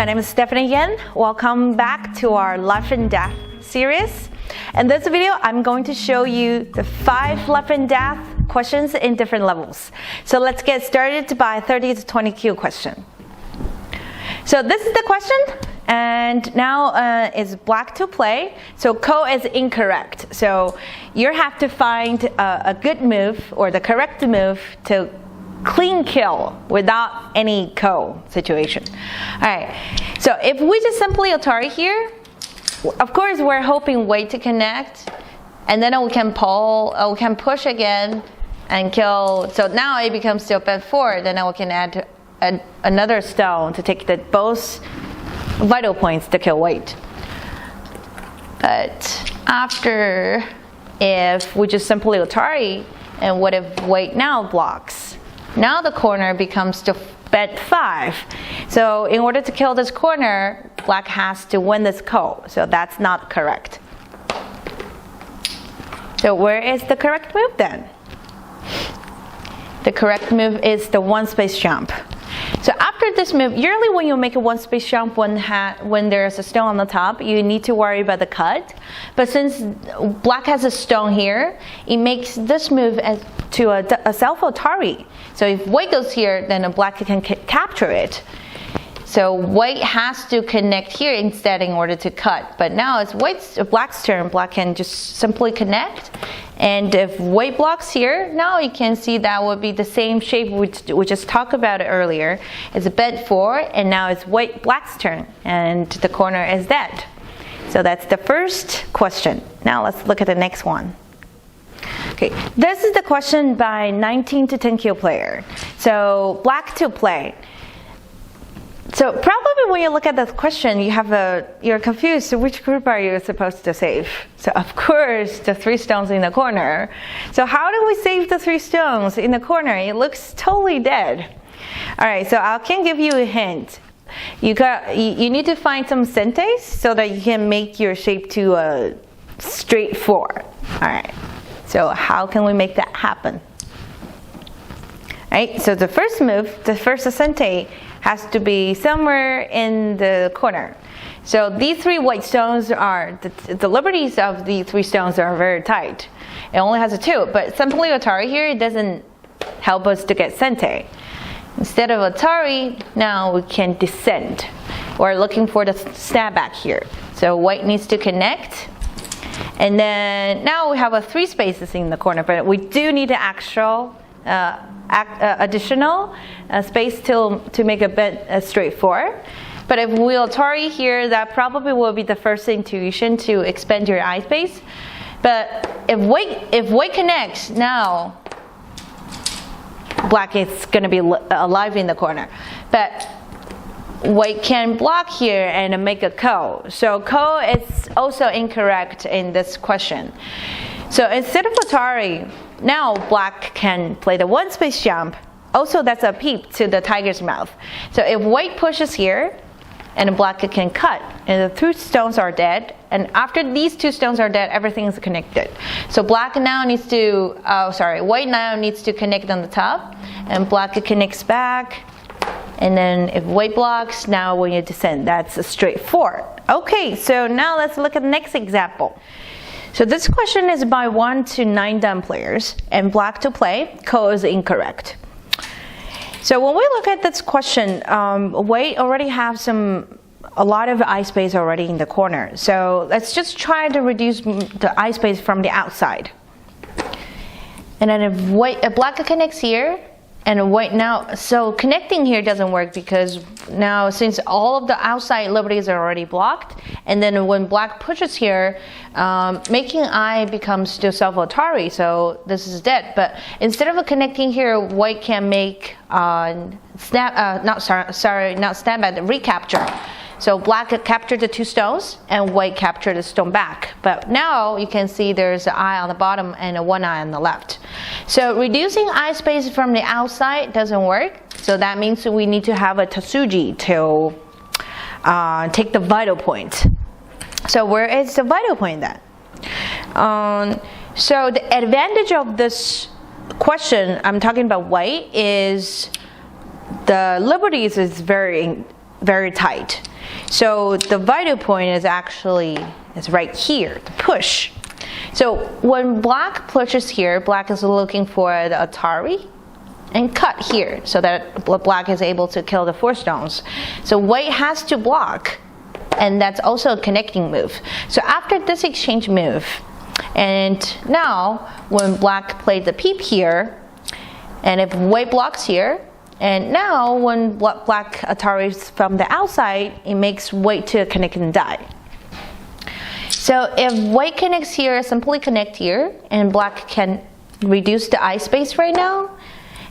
my name is Stephanie Yin. Welcome back to our Life and Death series. In this video, I'm going to show you the 5 life and death questions in different levels. So let's get started by 30 to 20 Q question. So this is the question, and now is black to play. So ko is incorrect. So you have to find a good move or the correct move to clean kill without any ko situation. All right, so if we just simply Atari here, of course we're hoping wait to connect, and then we can pull, we can push again and kill. So now it becomes still bet 4, then we can add another stone to take the both vital points to kill wait. But after, if we just simply Atari, and what if wait now blocks? Now the corner becomes to bet 5. So in order to kill this corner, black has to win this ko. So that's not correct. So where is the correct move then? The correct move is the one space jump. So after this move, usually when you make a one space jump when there's a stone on the top, you need to worry about the cut. But since black has a stone here, it makes this move to a self Atari. So if white goes here, then a black can capture it. So white has to connect here instead in order to cut. But now it's black's turn. Black can just simply connect. And if white blocks here, now you can see that would be the same shape we just talked about earlier. It's a bet 4, and now it's black's turn, and the corner is dead. So that's the first question. Now let's look at the next one. Okay, this is the question by 19 to 10 Kyu Player. So black to play. So probably when you look at this question, you're confused. So which group are you supposed to save? So of course, the 3 stones in the corner. So how do we save the 3 stones in the corner? It looks totally dead. All right, so I can give you a hint. You need to find some sentes so that you can make your shape to a straight 4. All right. So how can we make that happen? All right. So the first move, the first sente, has to be somewhere in the corner. So these 3 white stones are, the liberties of the 3 stones are very tight. It only has a 2, but simply Atari here, it doesn't help us to get sente. Instead of Atari, now we can descend. We're looking for the snapback here. So white needs to connect. And then now we have 3 spaces in the corner, but we do need the actual additional space to make a bet straight 4. But if we Atari here, that probably will be the first intuition to expand your eye space. But if white connects, now black is going to be alive in the corner. But white can block here and make a ko. So ko is also incorrect in this question. So instead of Atari, now black can play the one space jump. Also, that's a peep to the tiger's mouth. So if white pushes here, and black can cut, and the 2 stones are dead. And after these 2 stones are dead, everything is connected. So white now needs to connect on the top, and black connects back. And then if white blocks, now when you descend, that's a straight 4. Okay, so now let's look at the next example. So this question is by 1 to 9 dumb players, and black to play, ko is incorrect. So when we look at this question, white already have a lot of eye space already in the corner. So let's just try to reduce the eye space from the outside. And then if black connects here, and white now, so connecting here doesn't work because now since all of the outside liberties are already blocked, and then when black pushes here, making eye becomes still self Atari, so this is dead. But instead of connecting here, white can make recapture. So black captured the 2 stones, and white captured the stone back. But now you can see there's an eye on the bottom and a 1 eye on the left. So reducing eye space from the outside doesn't work. So that means we need to have a Tatsuji to take the vital point. So where is the vital point then? So the advantage of this question, I'm talking about white, is the liberties is very tight. So the vital point is actually right here, the push. So when black pushes here, black is looking for the Atari and cut here so that black is able to kill the 4 stones. So white has to block, and that's also a connecting move. So after this exchange move, and now when black played the peep here, and if white blocks here, and now when black Ataris from the outside, it makes white to connect and die. So if white connects here, simply connect here, and black can reduce the eye space right now.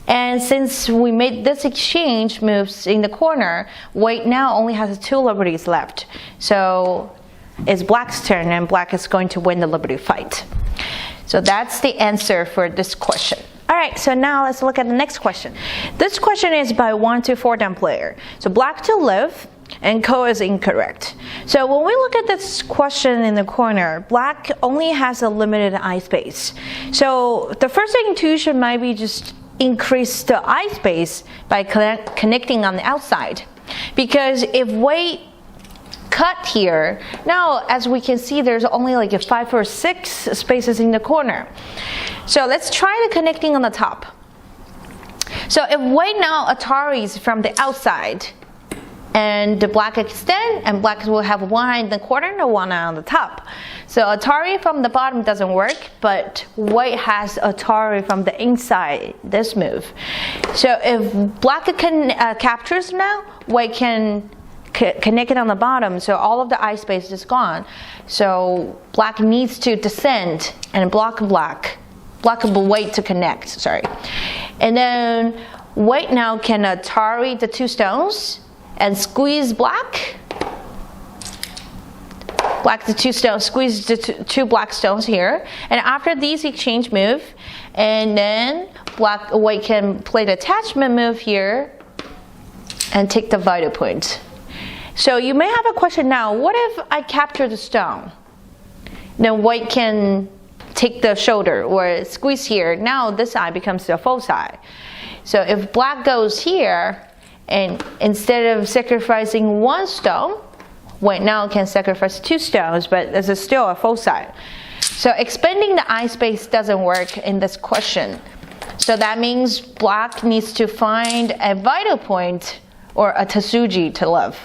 And since we made this exchange moves in the corner, white now only has 2 liberties left. So it's black's turn, and black is going to win the liberty fight. So that's the answer for this question. All right, so now let's look at the next question. This question is by 1 to 4 down player. So black to live, and ko is incorrect. So when we look at this question in the corner, black only has a limited eye space. So the first intuition might be just increase the eye space by connecting on the outside. Because if white cut here, now as we can see, there's only like 5 or 6 spaces in the corner. So let's try the connecting on the top. So if white now Ataris from the outside, and the black extend, and black will have 1 in the corner and 1 on the top. So Atari from the bottom doesn't work, but white has Atari from the inside, this move. So if black captures now, white can connect it on the bottom, so all of the eye space is gone. So black needs to descend and block white to connect, sorry. And then white now can Atari the 2 stones, and squeeze black the 2 stones, squeeze the 2 black stones here. And after these exchange move, and then white can play the attachment move here and take the vital point. So you may have a question now, what if I capture the stone? Then white can take the shoulder or squeeze here. Now this eye becomes the false eye. So if black goes here, and instead of sacrificing 1 stone, white now can sacrifice 2 stones, but this is still a false eye. So expanding the eye space doesn't work in this question. So that means black needs to find a vital point or a Tatsuji to live.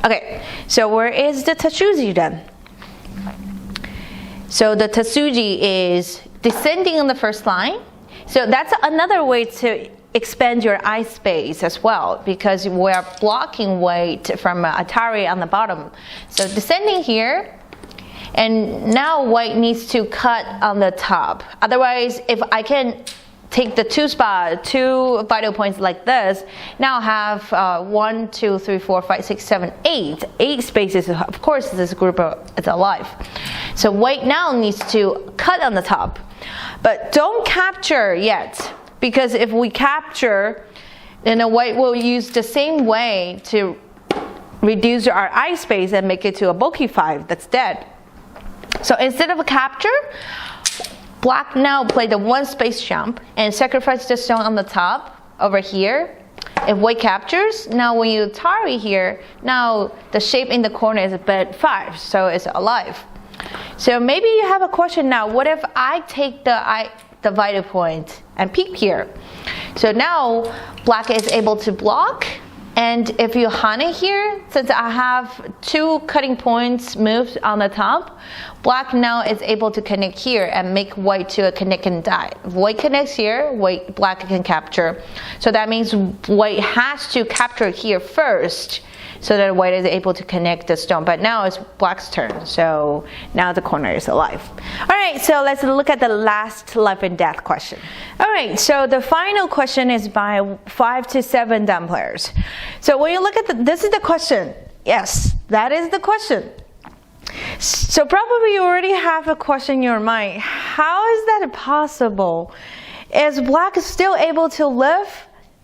Okay, so where is the Tatsuji then? So the Tatsuji is descending on the first line. So that's another way to expand your eye space as well, because we are blocking white from Atari on the bottom. So descending here, and now white needs to cut on the top. Otherwise, if I can take the 2 vital points like this, now have 1, 2, 3, 4, 5, 6, 7, 8 spaces. Of course, this group is alive. So white now needs to cut on the top, but don't capture yet. Because if we capture, then the white will use the same way to reduce our eye space and make it to a bulky 5 that's dead. So instead of a capture, black now play the 1 space jump and sacrifice the stone on the top over here. If white captures, now when you Atari here, now the shape in the corner is a bed 5, so it's alive. So maybe you have a question now, what if I take the vital point and peep here? So now black is able to block, and if you hana here, since I have 2 cutting points moved on the top, black now is able to connect here and make white to a connect and die. If white connects here, black can capture. So that means white has to capture here first, so that white is able to connect the stone. But now it's black's turn, so now the corner is alive. All right, so let's look at the last life and death question. All right, so the final question is by 5 to 7 down players. So when you look at this is the question. Yes, that is the question. So probably you already have a question in your mind. How is that possible? Is black still able to live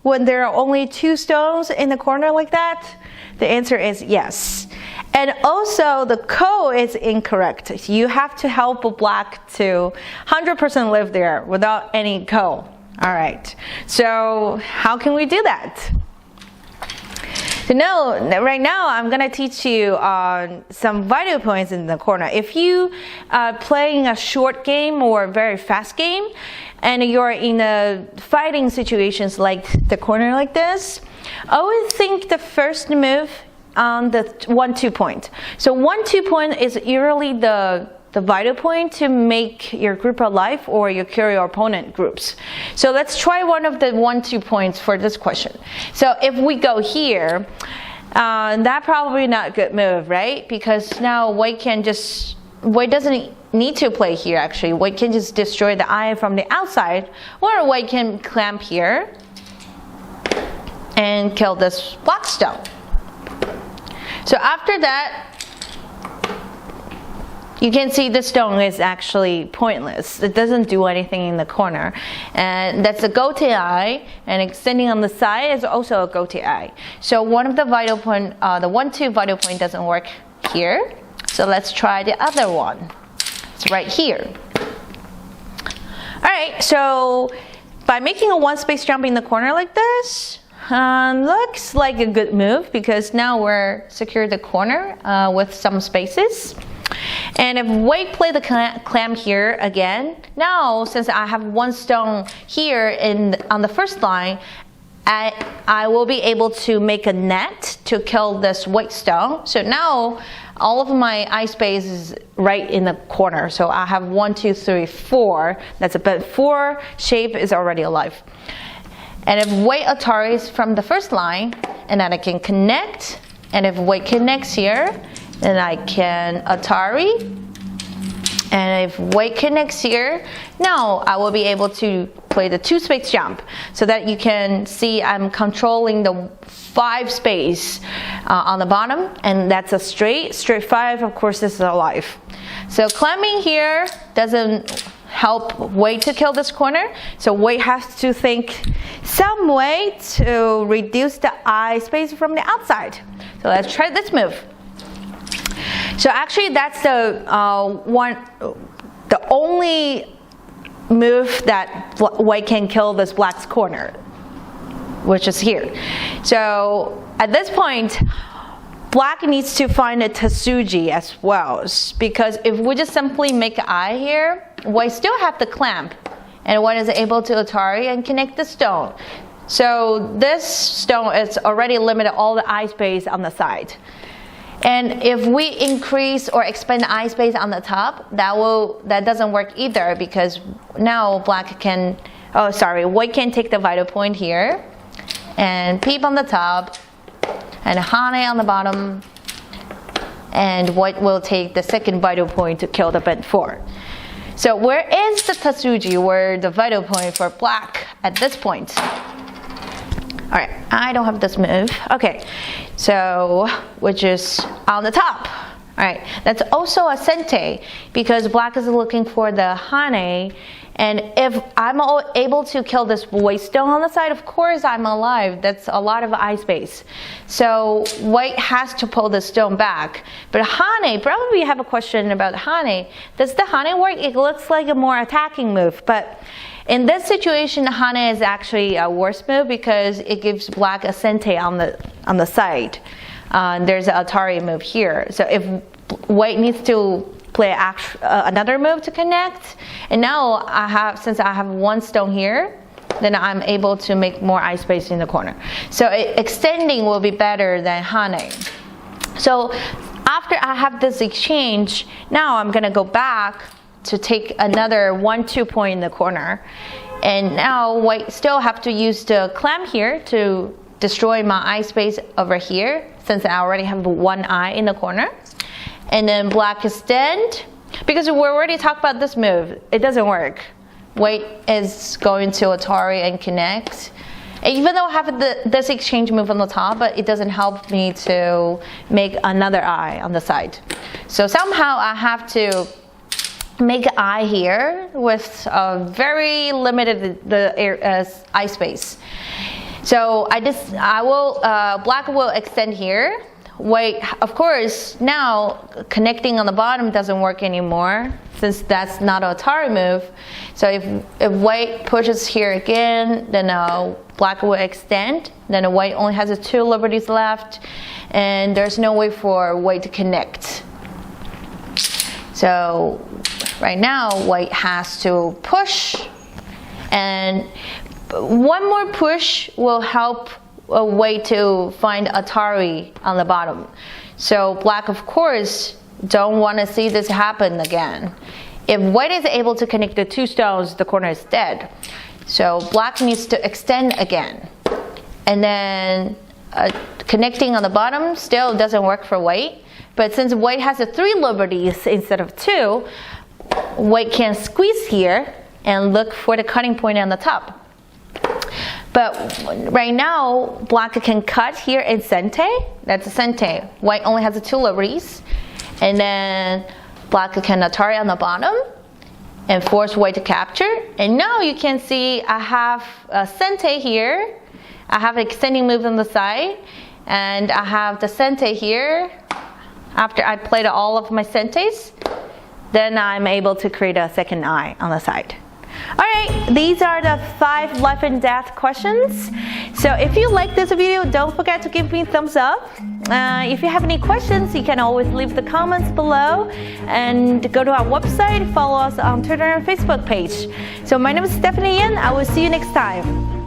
when there are only 2 stones in the corner like that? The answer is yes. And also the ko is incorrect. You have to help black to 100% live there without any ko. All right, so how can we do that? So now, right now, I'm gonna teach you some vital points in the corner. If you are playing a short game or a very fast game, and you're in a fighting situations like the corner like this, always think the first move on the 1-2 point. So 1-2 point is usually the vital point to make your group alive or you kill your opponent groups. So let's try one of the 1-2 points for this question. So if we go here, that probably not a good move, right? Because now Weiqi doesn't need to play here actually. Weiqi can just destroy the eye from the outside, or Weiqi can clamp here and kill this black stone. So after that, you can see the stone is actually pointless. It doesn't do anything in the corner. And that's a goatee eye, and extending on the side is also a goatee eye. So one of the vital point, the 1-2 vital point doesn't work here. So let's try the other one. It's right here. All right, so by making a 1 space jump in the corner like this, looks like a good move because now we're secured the corner with some spaces. And if Weiqi play the clamp here again, now since I have 1 stone here on the first line, I will be able to make a net to kill this white stone. So now all of my eye space is right in the corner. So I have 1, 2, 3, 4. That's a bit 4 shape is already alive. And if Weiqi Ataris from the first line, and then I can connect. And if Weiqi connects here, then I can Atari. And if Weiqi connects here, now I will be able to play the 2 space jump so that you can see I'm controlling the 5 space on the bottom, and that's a straight 5. Of course, this is alive. So clamping here doesn't help Weiqi to kill this corner. So Weiqi has to think some way to reduce the eye space from the outside. So let's try this move. So actually that's the only move that Weiqi can kill this black's corner, which is here. So at this point, black needs to find a Tsuji as well, because if we just simply make an eye here, Weiqi still have the clamp, and Weiqi is able to Atari and connect the stone. So this stone is already limited all the eye space on the side. And if we increase or expand the eye space on the top, that doesn't work either, because now black can, Weiqi can take the vital point here, and peep on the top, and Hane on the bottom, and Weiqi will take the second vital point to kill the bent 4. So where is the Tsuji, where the vital point for black at this point? All right, I don't have this move. Okay, so which is on the top. All right, that's also a sente because black is looking for the Hane, and if I'm able to kill this white stone on the side, of course I'm alive. That's a lot of eye space. So Weiqi has to pull the stone back. But Hane, probably you have a question about Hane. Does the Hane work? It looks like a more attacking move, but in this situation, Hane is actually a worse move because it gives black a sente on the side. There's an Atari move here. So if Weiqi needs to play another move to connect, and now since I have 1 stone here, then I'm able to make more eye space in the corner. So extending will be better than Hane. So after I have this exchange, now I'm gonna go back to take another 1-2 point in the corner, and now Weiqi still have to use the clamp here to destroy my eye space over here, since I already have 1 eye in the corner. And then black extend, because we already talked about this move, it doesn't work. Weiqi is going to Atari and connect. And even though I have this exchange move on the top, but it doesn't help me to make another eye on the side. So somehow I have to make an eye here with very limited eye space. So black will extend here. Weiqi, of course, now connecting on the bottom doesn't work anymore. since that's not an Atari move. So if white pushes here again, then black will extend. Then white only has 2 liberties left, and there's no way for white to connect. So right now, white has to push, and one more push will help white to find Atari on the bottom. So black, of course, don't want to see this happen again. If white is able to connect the 2 stones, the corner is dead. So black needs to extend again. And then connecting on the bottom still doesn't work for white. But since white has 3 liberties instead of 2, white can squeeze here and look for the cutting point on the top. But right now, black can cut here in sente. That's a sente. White only has 2 liberties. And then black can Atari on the bottom and force white to capture. And now you can see I have a sente here. I have an extending move on the side. And I have the sente here. After I played all of my sentes, then I'm able to create a second eye on the side. Alright, these are the 5 life and death questions. So if you like this video, don't forget to give me a thumbs up. If you have any questions, you can always leave the comments below, and go to our website, follow us on Twitter and Facebook page. So my name is Stephanie Yin. I will see you next time.